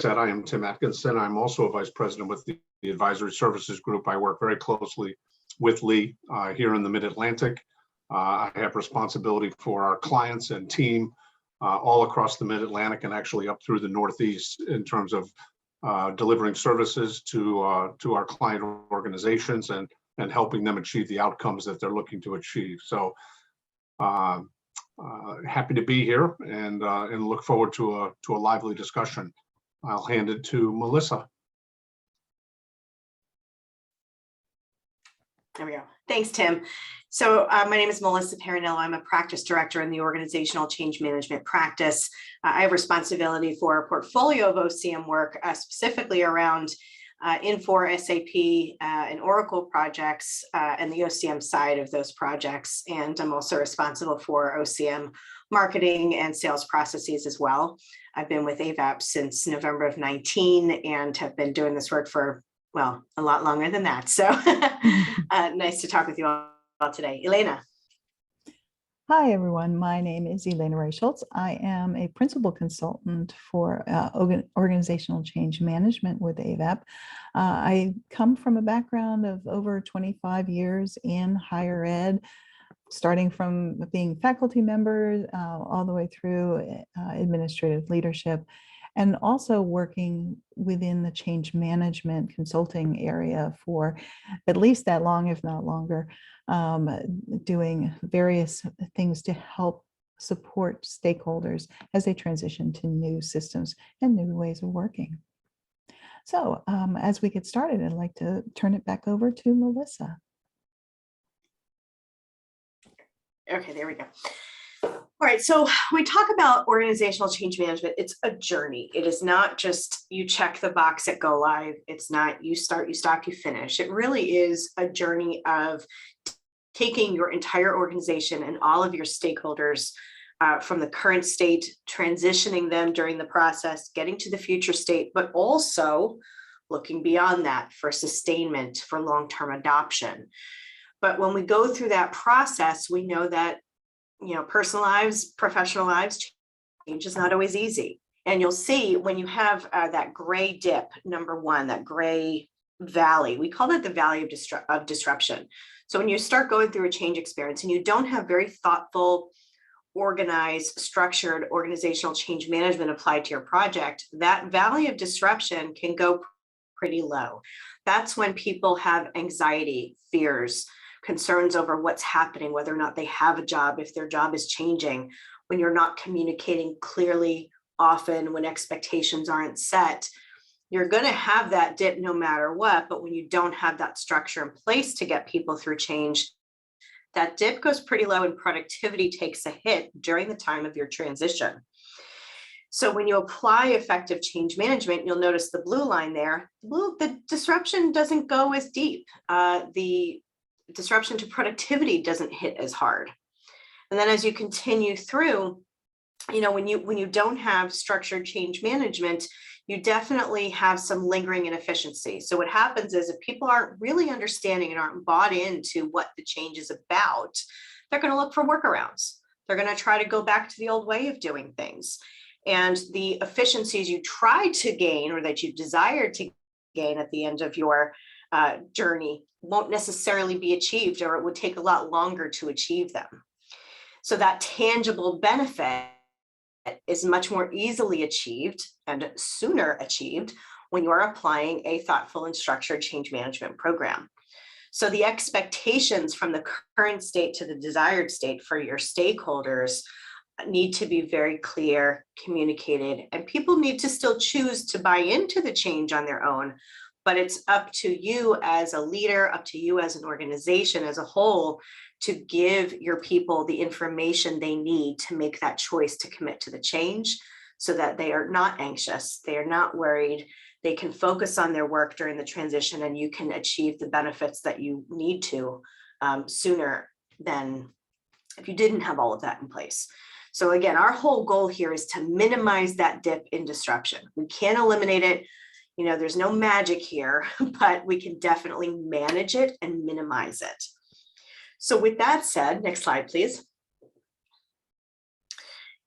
said, I am Tim Atkinson. I'm also a vice president with the Advisory Services Group. I work very closely with Lee here in the Mid-Atlantic. I have responsibility for our clients and team all across the Mid-Atlantic and actually up through the Northeast in terms of delivering services to our client organizations and helping them achieve the outcomes that they're looking to achieve. So happy to be here and look forward to a lively discussion. I'll hand it to Melissa. There we go. Thanks, Tim. So my name is Melissa Parinello. I'm a practice director in the organizational change management practice. I have responsibility for a portfolio of OCM work, specifically around Infor, SAP, and Oracle projects, and the OCM side of those projects. And I'm also responsible for OCM marketing and sales processes as well. I've been with Avaap since November of 19 and have been doing this work for, well, a lot longer than that. So nice to talk with you all today. Elena. Hi, everyone. My name is Elena Schultz. I am a principal consultant for organizational change management with Avaap. I come from a background of over 25 years in higher ed, starting from being faculty member all the way through administrative leadership, and also working within the change management consulting area for at least that long, if not longer, doing various things to help support stakeholders as they transition to new systems and new ways of working. So as we get started, I'd like to turn it back over to Melissa. Okay, there we go. All right, so we talk about organizational change management. It's a journey. It is not just you check the box at go live. It's not you start, you stop, you finish. It really is a journey of taking your entire organization and all of your stakeholders from the current state, transitioning them during the process, getting to the future state, but also looking beyond that for sustainment, for long-term adoption. But when we go through that process, we know that, you know, personal lives, professional lives, change is not always easy. And you'll see when you have that gray dip, number one, that gray valley, we call that the valley of disruption. So when you start going through a change experience and you don't have very thoughtful, organized, structured organizational change management applied to your project, that valley of disruption can go pretty low. That's when people have anxiety, fears, concerns over what's happening, whether or not they have a job, if their job is changing, when you're not communicating clearly often, when expectations aren't set. You're going to have that dip no matter what, but when you don't have that structure in place to get people through change, that dip goes pretty low and productivity takes a hit during the time of your transition. So when you apply effective change management, you'll notice the blue line there. The disruption doesn't go as deep. The disruption to productivity doesn't hit as hard. And then as you continue through, you know, when you don't have structured change management, you definitely have some lingering inefficiency. So what happens is if people aren't really understanding and aren't bought into what the change is about, they're going to look for workarounds. They're going to try to go back to the old way of doing things. And the efficiencies you try to gain or that you desire to gain at the end of your journey won't necessarily be achieved, or it would take a lot longer to achieve them. So that tangible benefit is much more easily achieved and sooner achieved when you are applying a thoughtful and structured change management program. So the expectations from the current state to the desired state for your stakeholders need to be very clear, communicated, and people need to still choose to buy into the change on their own. But it's up to you as a leader, up to you as an organization as a whole, to give your people the information they need to make that choice to commit to the change so that they are not anxious, they are not worried, they can focus on their work during the transition and you can achieve the benefits that you need to sooner than if you didn't have all of that in place. So again, our whole goal here is to minimize that dip in disruption. We can't eliminate it. You know, there's no magic here, but we can definitely manage it and minimize it. So with that said, next slide, please.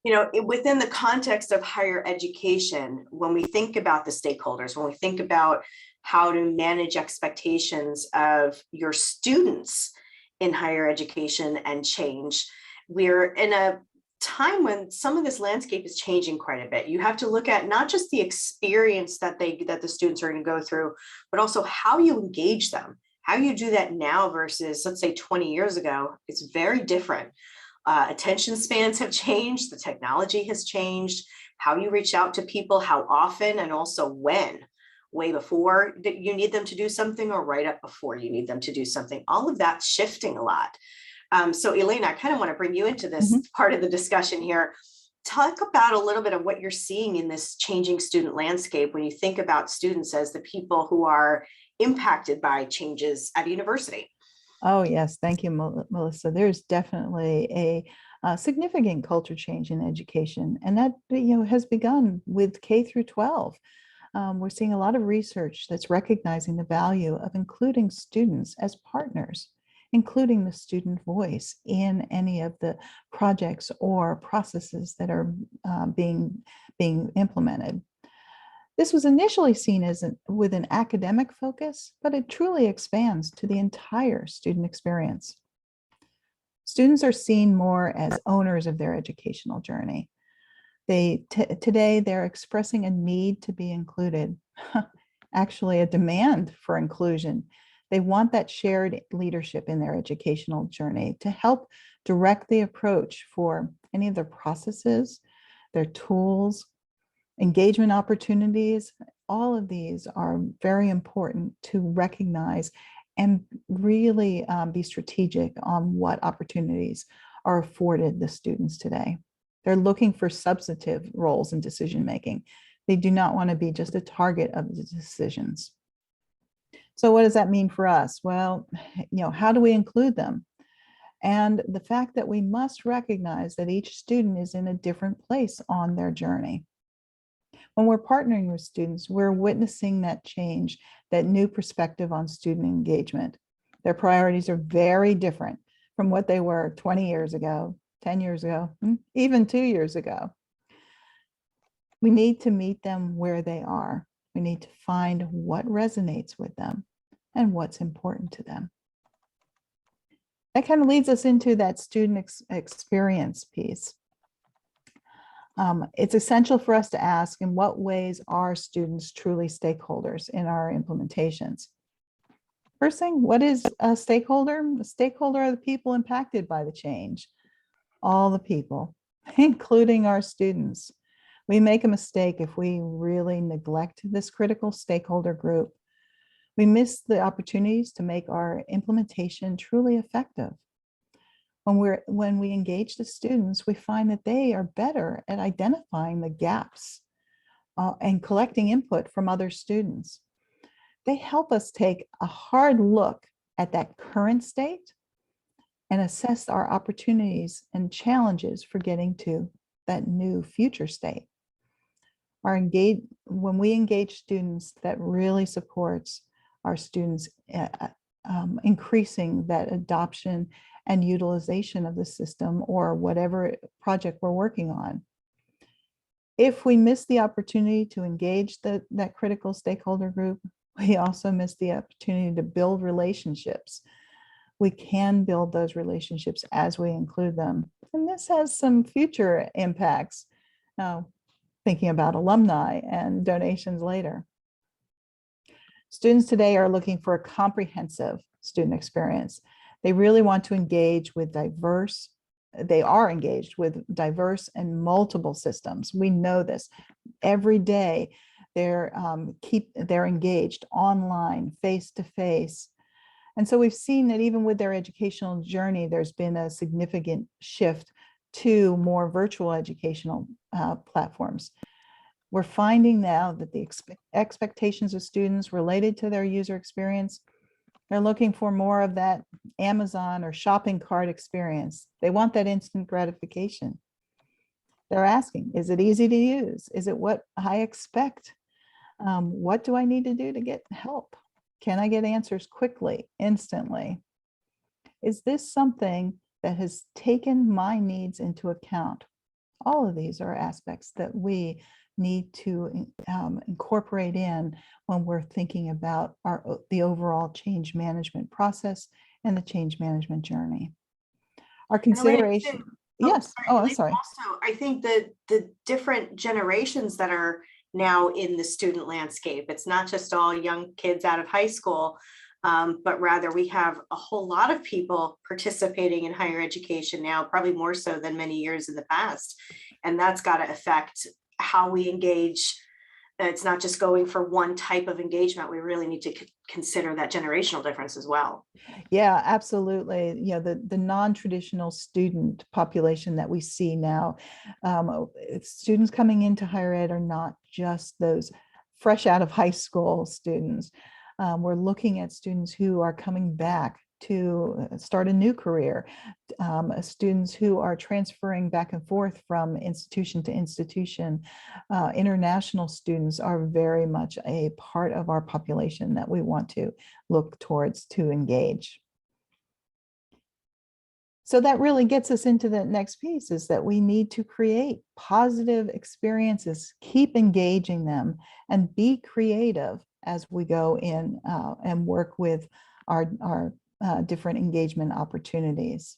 Within the context of higher education, when we think about the stakeholders, when we think about how to manage expectations of your students in higher education and change, we're in a time when some of this landscape is changing quite a bit. You have to look at not just the experience that the students are going to go through, but also how you engage them. How you do that now versus, let's say, 20 years ago, it's very different. Attention spans have changed, the technology has changed, how you reach out to people, how often, and also when, way before you need them to do something or right up before you need them to do something. All of that's shifting a lot. So Elena, I kind of want to bring you into this part of the discussion here. Talk about a little bit of what you're seeing in this changing student landscape when you think about students as the people who are impacted by changes at a university. Oh, yes. Thank you, Melissa. There's definitely a significant culture change in education, and that has begun with K through 12. We're seeing a lot of research that's recognizing the value of including students as partners, including the student voice in any of the projects or processes that are being implemented. This was initially seen as with an academic focus, but it truly expands to the entire student experience. Students are seen more as owners of their educational journey. Today, they're expressing a need to be included, actually a demand for inclusion. They want that shared leadership in their educational journey to help direct the approach for any of their processes, their tools, engagement opportunities. All of these are very important to recognize and really be strategic on what opportunities are afforded the students today. They're looking for substantive roles in decision making. They do not want to be just a target of the decisions. So what does that mean for us? Well, how do we include them? And the fact that we must recognize that each student is in a different place on their journey. When we're partnering with students, we're witnessing that change, that new perspective on student engagement. Their priorities are very different from what they were 20 years ago, 10 years ago, even 2 years ago. We need to meet them where they are. We need to find what resonates with them and what's important to them. That kind of leads us into that student experience piece. It's essential for us to ask, in what ways are students truly stakeholders in our implementations? First thing, what is a stakeholder? A stakeholder are the people impacted by the change. All the people, including our students. We make a mistake if we really neglect this critical stakeholder group. We miss the opportunities to make our implementation truly effective. When we engage the students, we find that they are better at identifying the gaps and collecting input from other students. They help us take a hard look at that current state and assess our opportunities and challenges for getting to that new future state. When we engage students, that really supports our students increasing that adoption and utilization of the system or whatever project we're working on. If we miss the opportunity to engage that critical stakeholder group, we also miss the opportunity to build relationships. We can build those relationships as we include them. And this has some future impacts, thinking about alumni and donations later. Students today are looking for a comprehensive student experience. They really want to engage with diverse and multiple systems. We know this. Every day they're engaged online, face-to-face. And so we've seen that even with their educational journey, there's been a significant shift to more virtual educational platforms. We're finding now that the expectations of students related to their user experience, they're looking for more of that Amazon or shopping cart experience. They want that instant gratification. They're asking, is it easy to use? Is it what I expect? What do I need to do to get help? Can I get answers quickly, instantly? Is this something that has taken my needs into account? All of these are aspects that we need to incorporate in when we're thinking about the overall change management process and the change management journey. Our And Elena, consideration, yes, oh, I'm Elena, sorry. also, I think that the different generations that are now in the student landscape, it's not just all young kids out of high school, but rather we have a whole lot of people participating in higher education now, probably more so than many years in the past. And that's got to affect how we engage. It's not just going for one type of engagement. We really need to consider that generational difference as well. Yeah, absolutely. You know, the non-traditional student population that we see now, students coming into higher ed are not just those fresh out of high school students. We're looking at students who are coming back to start a new career, students who are transferring back and forth from institution to institution. International students are very much a part of our population that we want to look towards to engage. So that really gets us into the next piece, is that we need to create positive experiences, keep engaging them, and be creative as we go in and work with our different engagement opportunities.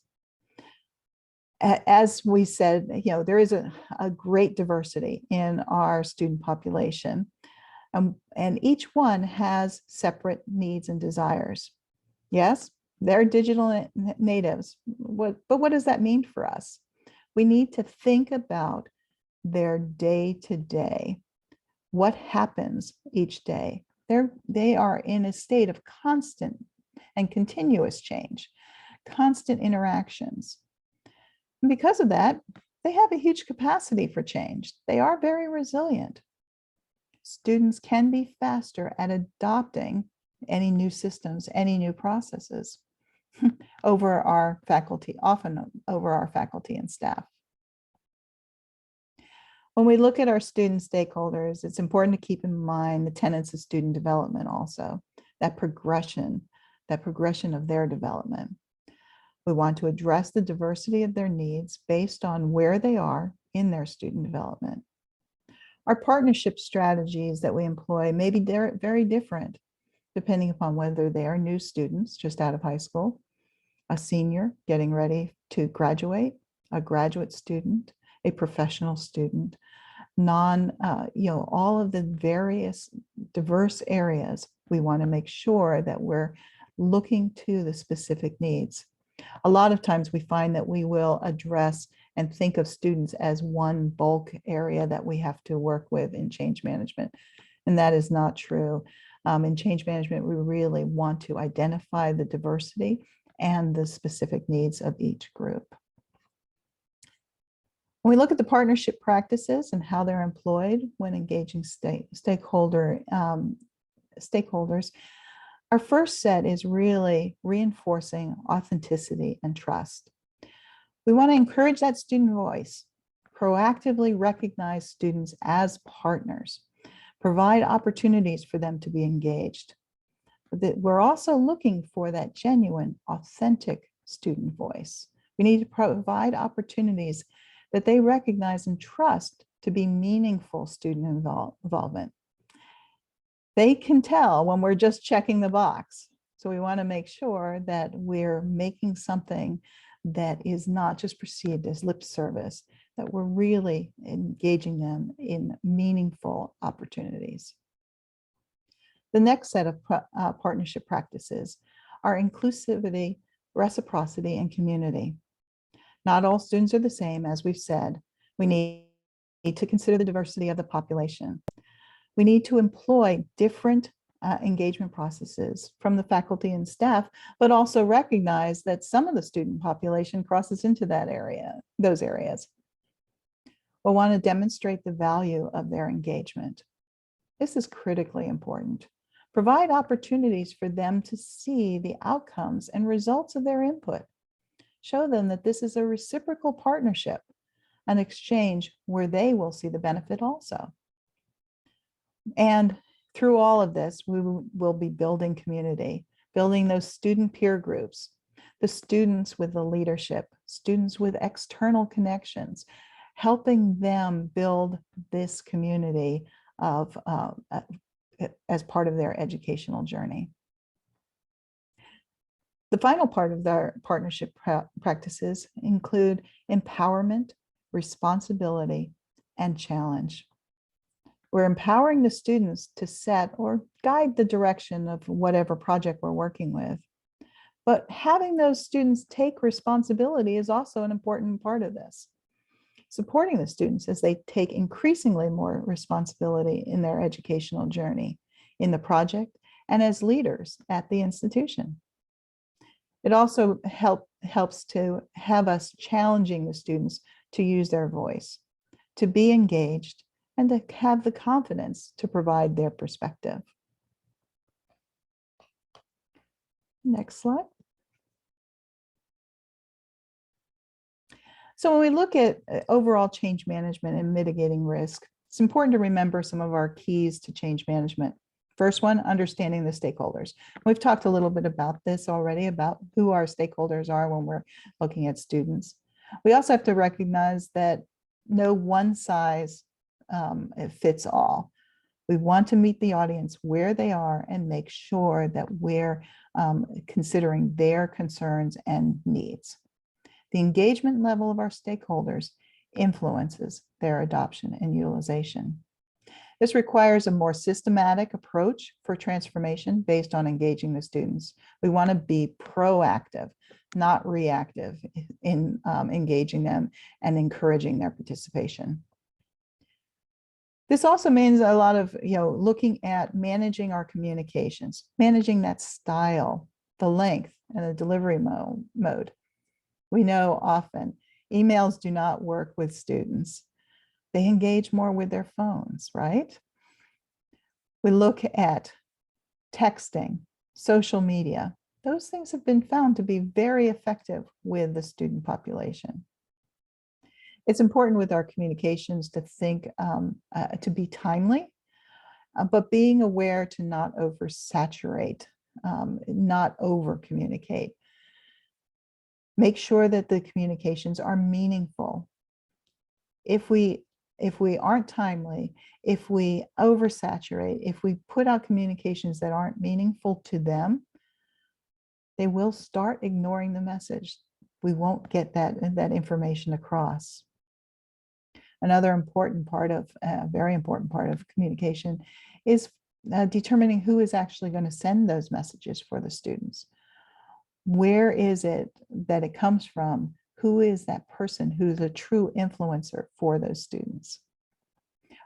As we said, you know, there is a great diversity in our student population, and each one has separate needs and desires. Yes, they're digital natives. But what does that mean for us? We need to think about their day-to-day. What happens each day? They are in a state of constant and continuous change, constant interactions. And because of that, they have a huge capacity for change. They are very resilient. Students can be faster at adopting any new systems, any new processes over our faculty, often over our faculty and staff. When we look at our student stakeholders, it's important to keep in mind the tenets of student development also, that progression of their development. We want to address the diversity of their needs based on where they are in their student development. Our partnership strategies that we employ may be very different depending upon whether they are new students just out of high school, a senior getting ready to graduate, a graduate student, a professional student, all of the various diverse areas. We want to make sure that we're looking to the specific needs. A lot of times we find that we will address and think of students as one bulk area that we have to work with in change management. And that is not true. In change management, we really want to identify the diversity and the specific needs of each group. When we look at the partnership practices and how they're employed when engaging stakeholders, our first set is really reinforcing authenticity and trust. We want to encourage that student voice, proactively recognize students as partners, provide opportunities for them to be engaged. But we're also looking for that genuine, authentic student voice. We need to provide opportunities that they recognize and trust to be meaningful student involvement. They can tell when we're just checking the box. So we want to make sure that we're making something that is not just perceived as lip service, that we're really engaging them in meaningful opportunities. The next set of partnership practices are inclusivity, reciprocity, and community. Not all students are the same, as we've said. We need to consider the diversity of the population. We need to employ different engagement processes from the faculty and staff, but also recognize that some of the student population crosses into those areas. We'll want to demonstrate the value of their engagement. This is critically important. Provide opportunities for them to see the outcomes and results of their input. Show them that this is a reciprocal partnership, an exchange where they will see the benefit also. And through all of this, we will be building community, building those student peer groups, the students with the leadership, students with external connections, helping them build this community of as part of their educational journey. The final part of their partnership practices include empowerment, responsibility, and challenge. We're empowering the students to set or guide the direction of whatever project we're working with. But having those students take responsibility is also an important part of this. Supporting the students as they take increasingly more responsibility in their educational journey, in the project, and as leaders at the institution. It also helps to have us challenging the students to use their voice, to be engaged, and to have the confidence to provide their perspective. Next slide. So when we look at overall change management and mitigating risk, it's important to remember some of our keys to change management. First one, understanding the stakeholders. We've talked a little bit about this already, about who our stakeholders are when we're looking at students. We also have to recognize that no one size fits all. We want to meet the audience where they are and make sure that we're considering their concerns and needs. The engagement level of our stakeholders influences their adoption and utilization. This requires a more systematic approach for transformation based on engaging the students. We want to be proactive, not reactive in engaging them and encouraging their participation. This also means a lot of looking at managing our communications, managing that style, the length, and the delivery mode. We know often emails do not work with students. They engage more with their phones, right? We look at texting, social media. Those things have been found to be very effective with the student population. It's important with our communications to think, to be timely, but being aware to not oversaturate, not over communicate. Make sure that the communications are meaningful. If we aren't timely, if we oversaturate, if we put out communications that aren't meaningful to them, they will start ignoring the message. We won't get that information across. Another important part of, very important part of communication is determining who is actually going to send those messages for the students. Where is it that it comes from? Who is that person who's a true influencer for those students?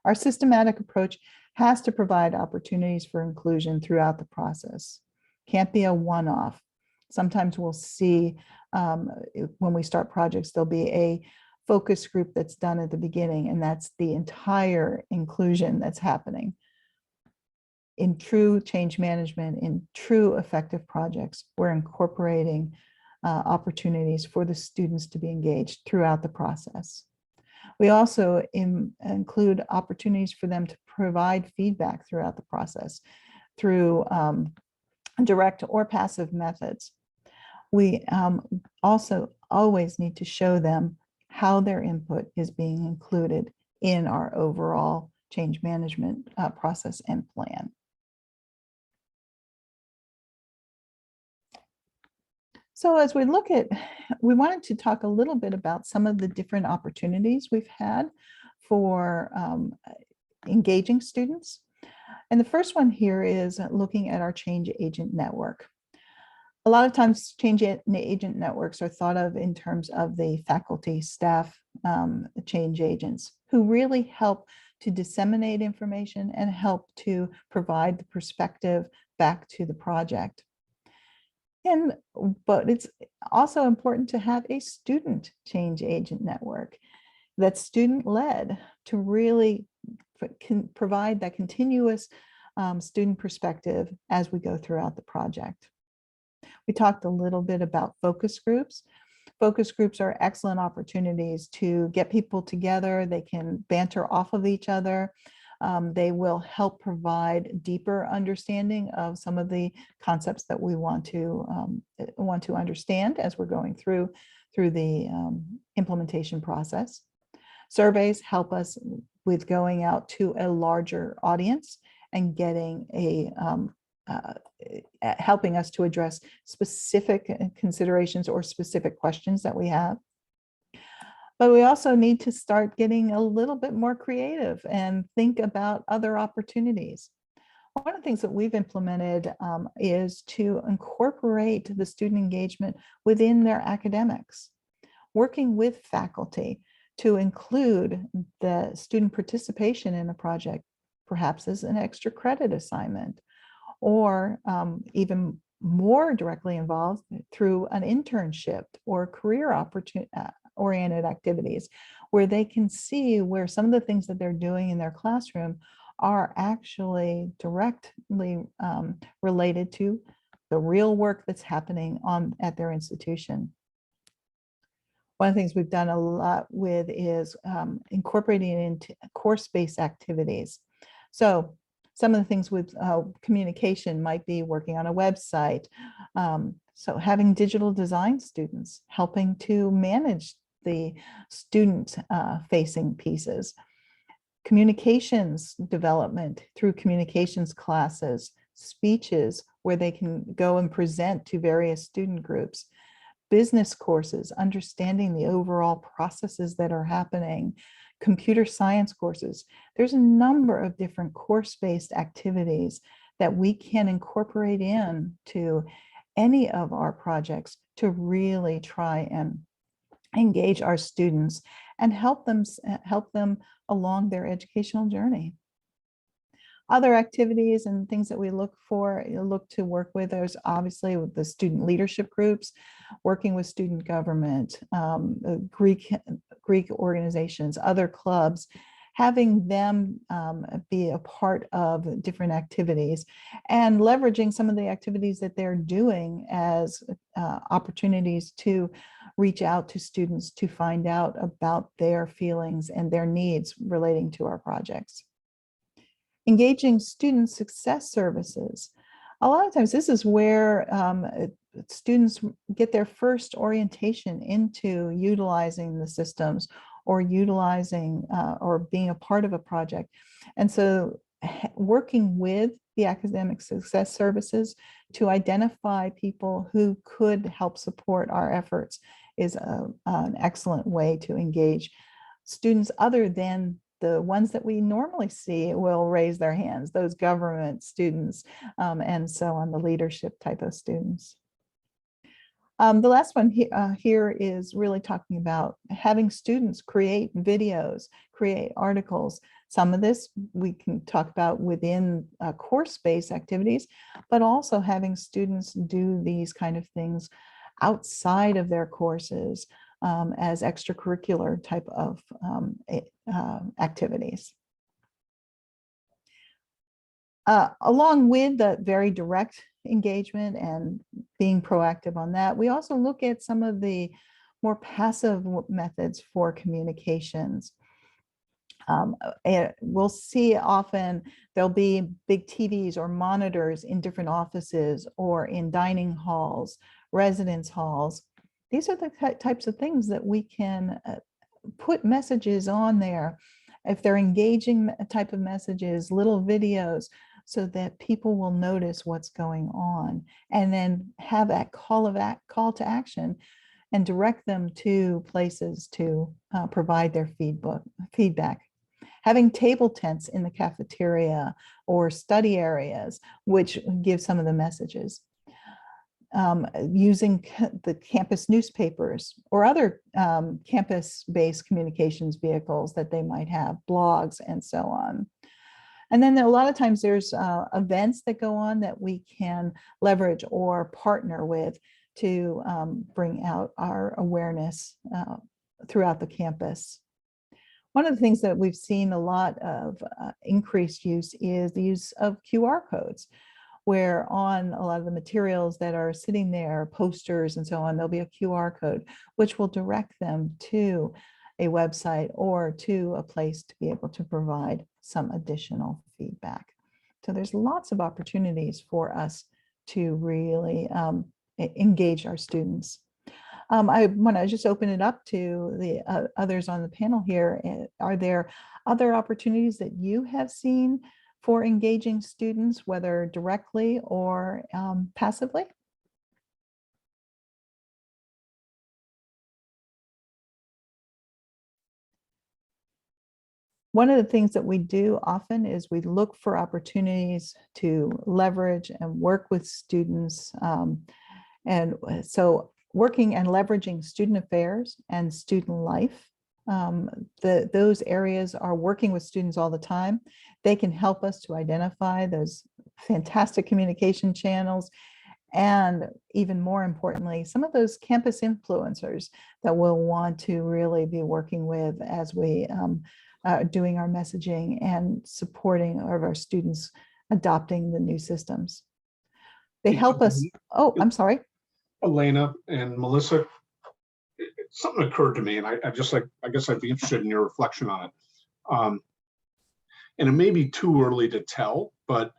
Our systematic approach has to provide opportunities for inclusion throughout the process. Can't be a one-off. Sometimes we'll see when we start projects, there'll be a focus group that's done at the beginning, and that's the entire inclusion that's happening. In true change management, in true effective projects, we're incorporating opportunities for the students to be engaged throughout the process. We also include opportunities for them to provide feedback throughout the process through direct or passive methods. We also always need to show them how their input is being included in our overall change management process and plan. So as we look at, we wanted to talk a little bit about some of the different opportunities we've had for engaging students. And the first one here is looking at our change agent network. A lot of times change agent networks are thought of in terms of the faculty, staff, change agents who really help to disseminate information and help to provide the perspective back to the project. But it's also important to have a student change agent network that's student-led to really provide that continuous student perspective as we go throughout the project. We talked a little bit about focus groups. Focus groups are excellent opportunities to get people together. They can banter off of each other. They will help provide deeper understanding of some of the concepts that we want to understand as we're going through the implementation process. Surveys help us with going out to a larger audience and getting helping us to address specific considerations or specific questions that we have. But we also need to start getting a little bit more creative and think about other opportunities. One of the things that we've implemented is to incorporate the student engagement within their academics, working with faculty to include the student participation in a project, perhaps as an extra credit assignment, or even more directly involved through an internship or career oriented activities, where they can see where some of the things that they're doing in their classroom are actually directly related to the real work that's happening at their institution. One of the things we've done a lot with is incorporating it into course-based activities. So some of the things with communication might be working on a website. So having digital design students helping to manage the student facing pieces. Communications development through communications classes, speeches where they can go and present to various student groups, business courses, understanding the overall processes that are happening, computer science courses. There's a number of different course-based activities that we can incorporate into any of our projects to really try and engage our students and help them along their educational journey. Other activities and things that we look to work with is obviously with the student leadership groups, working with student government, Greek organizations, other clubs, having them be a part of different activities and leveraging some of the activities that they're doing as opportunities to reach out to students to find out about their feelings and their needs relating to our projects. Engaging student success services. A lot of times this is where students get their first orientation into utilizing the systems or utilizing or being a part of a project. And so working with the academic success services to identify people who could help support our efforts is an excellent way to engage students other than the ones that we normally see will raise their hands, those government students, and so on, the leadership type of students. The last one here is really talking about having students create videos, create articles. Some of this we can talk about within course-based activities, but also having students do these kind of things outside of their courses as extracurricular type of activities. Along with the very direct engagement and being proactive on that, we also look at some of the more passive methods for communications. We'll see often there'll be big TVs or monitors in different offices or in dining halls, residence halls. These are the types of things that we can put messages on there. If they're engaging type of messages, little videos, so that people will notice what's going on, and then have that call to action and direct them to places to provide their feedback. Having table tents in the cafeteria or study areas, which give some of the messages. Using the campus newspapers or other campus-based communications vehicles that they might have, blogs and so on. And then a lot of times there's events that go on that we can leverage or partner with to bring out our awareness throughout the campus. One of the things that we've seen a lot of increased use is the use of QR codes, where on a lot of the materials that are sitting there, posters and so on, there'll be a QR code, which will direct them to a website or to a place to be able to provide some additional feedback. So there's lots of opportunities for us to really engage our students. I want to just open it up to the others on the panel here. Are there other opportunities that you have seen for engaging students, whether directly or passively? One of the things that we do often is we look for opportunities to leverage and work with students. And so working and leveraging student affairs and student life, those areas are working with students all the time. They can help us to identify those fantastic communication channels, and even more importantly, some of those campus influencers that we'll want to really be working with as we doing our messaging and supporting our students adopting the new systems. They help us. Oh, I'm sorry. Elena and Melissa, something occurred to me, and I guess I'd be interested in your reflection on it. And it may be too early to tell, but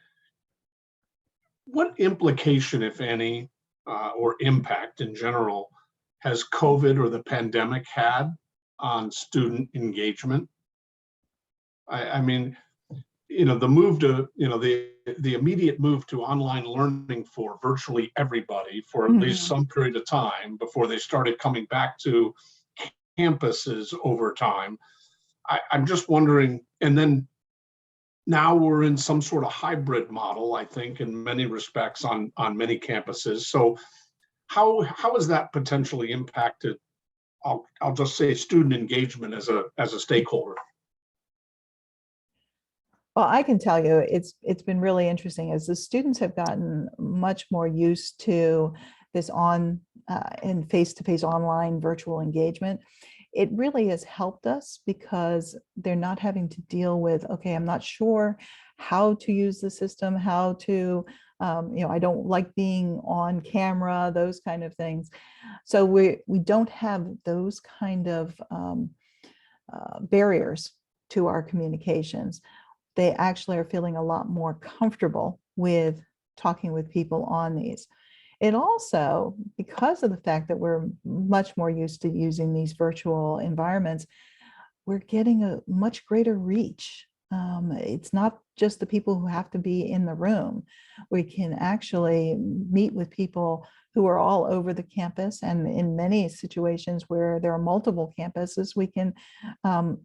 what implication, if any, or impact in general, has COVID or the pandemic had on student engagement? I mean, the move to, the immediate move to online learning for virtually everybody for at least some period of time before they started coming back to campuses over time. I'm just wondering, and then now we're in some sort of hybrid model, I think, in many respects on many campuses. So how has that potentially impacted, I'll just say, student engagement as a stakeholder? Well, I can tell you it's been really interesting as the students have gotten much more used to this on and face-to-face online virtual engagement. It really has helped us because they're not having to deal with, okay, I'm not sure how to use the system, how to, I don't like being on camera, those kind of things. So we don't have those kind of barriers to our communications. They actually are feeling a lot more comfortable with talking with people on these. It also, because of the fact that we're much more used to using these virtual environments, we're getting a much greater reach. It's not just the people who have to be in the room. We can actually meet with people who are all over the campus, and in many situations where there are multiple campuses, we can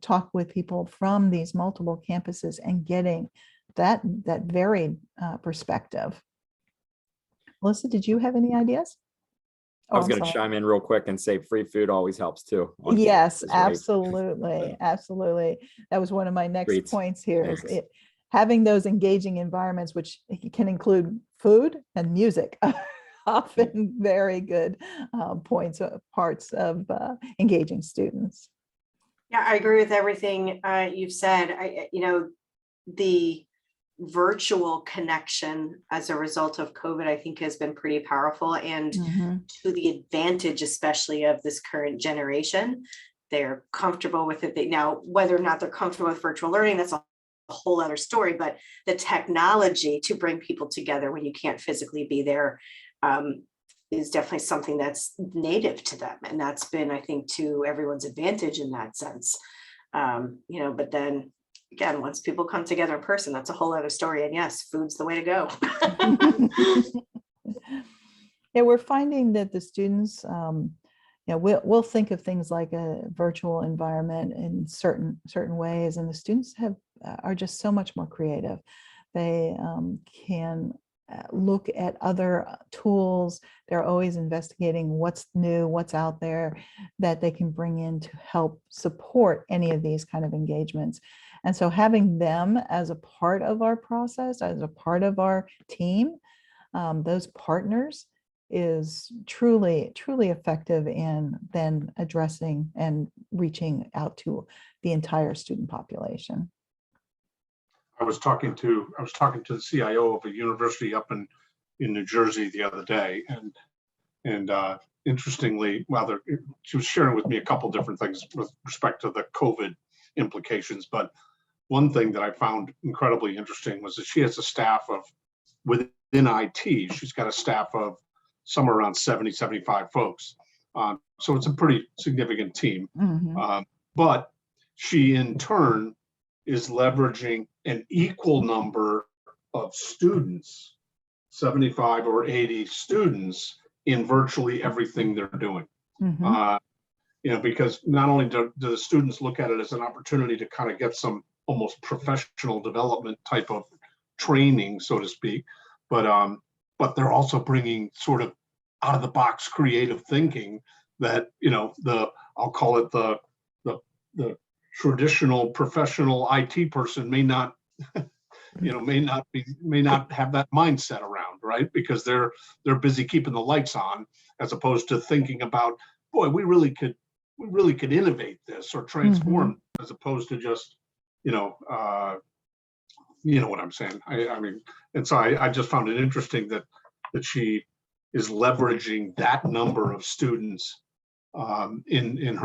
talk with people from these multiple campuses and getting that varied perspective. Melissa, did you have any ideas? I was going to chime in real quick and say free food always helps too. Yes, absolutely. Absolutely. That was one of my next points here. Is having those engaging environments, which can include food and music, often very good parts of engaging students. Yeah, I agree with everything you've said. The virtual connection as a result of COVID, I think, has been pretty powerful, and to the advantage, especially of this current generation. They're comfortable with it. Now, whether or not they're comfortable with virtual learning, that's a whole other story, but the technology to bring people together when you can't physically be there is definitely something that's native to them. And that's been, I think, to everyone's advantage in that sense. But then again, once people come together in person, that's a whole other story. And yes, food's the way to go. Yeah, we're finding that the students, we'll think of things like a virtual environment in certain ways, and the students are just so much more creative. They can look at other tools. They're always investigating what's new, what's out there that they can bring in to help support any of these kind of engagements. And so having them as a part of our process, as a part of our team, those partners, is truly effective in then addressing and reaching out to the entire student population. I was talking to the CIO of a university up in New Jersey the other day, and interestingly, she was sharing with me a couple different things with respect to the COVID implications, but one thing that I found incredibly interesting was that she has a staff of, within IT, she's got a staff of somewhere around 70, 75 folks. So it's a pretty significant team. Mhm. But she in turn is leveraging an equal number of students, 75 or 80 students, in virtually everything they're doing. Mhm. Because not only do the students look at it as an opportunity to kind of get some almost professional development type of training, so to speak, but they're also bringing sort of out of the box creative thinking that, I'll call it the traditional professional IT person may not have that mindset around, right? Because they're busy keeping the lights on, as opposed to thinking about, boy, we really could innovate this or transform, as opposed to just, what I'm saying. I mean, and so I just found it interesting that she is leveraging that number of students in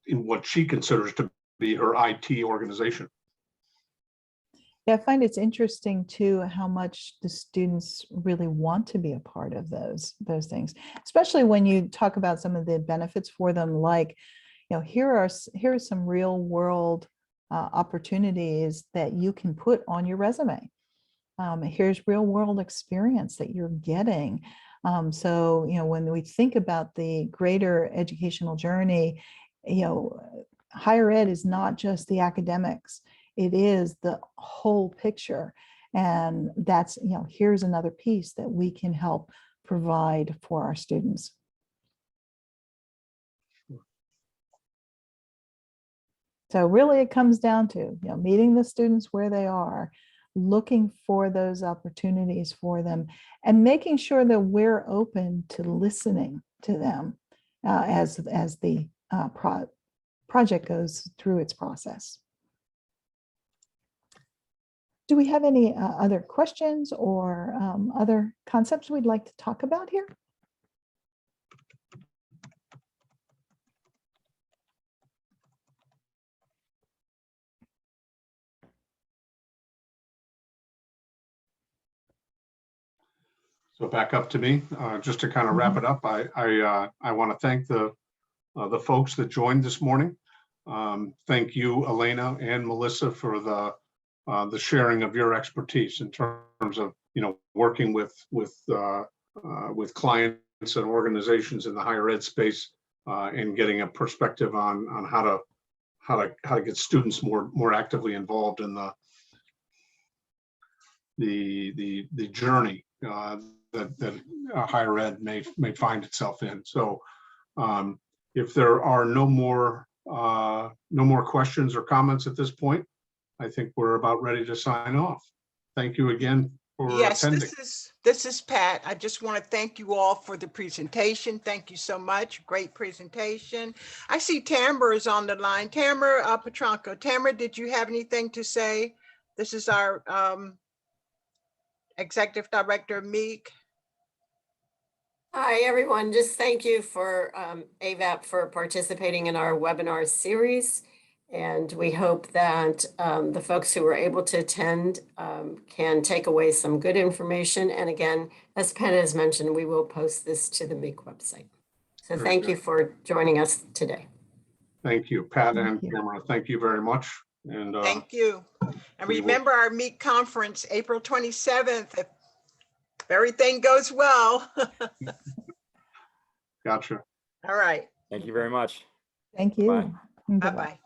what she considers to be her IT organization. Yeah, I find it's interesting too how much the students really want to be a part of those things, especially when you talk about some of the benefits for them, like, here are some real world opportunities that you can put on your resume. Here's real world experience that you're getting. So, when we think about the greater educational journey, higher ed is not just the academics. It is the whole picture. And that's, here's another piece that we can help provide for our students. So really it comes down to, meeting the students where they are, looking for those opportunities for them, and making sure that we're open to listening to them as the project goes through its process. Do we have any other questions or other concepts we'd like to talk about here? So back up to me, just to kind of wrap it up. I want to thank the folks that joined this morning. Thank you, Elena and Melissa, for the sharing of your expertise in terms of working with clients and organizations in the higher ed space, and getting a perspective on how to get students more actively involved in the journey that higher ed may find itself in. So if there are no more questions or comments at this point, I think we're about ready to sign off. Thank you again for attending. This is Pat. I just want to thank you all for the presentation. Thank you so much. Great presentation. I see Tamara is on the line. Tamara Petranco. Tamara, did you have anything to say? This is our Executive Director, Meek. Hi, everyone. Just thank you for Avaap for participating in our webinar series. And we hope that the folks who were able to attend can take away some good information. And again, as Pat has mentioned, we will post this to the Meek website. So thank you for joining us today. Thank you, Pat and Tamara. Thank you very much. And thank you. And remember our Meek conference, April 27th. If everything goes well. Gotcha. All right. Thank you very much. Thank you. Bye. Bye-bye. Bye-bye.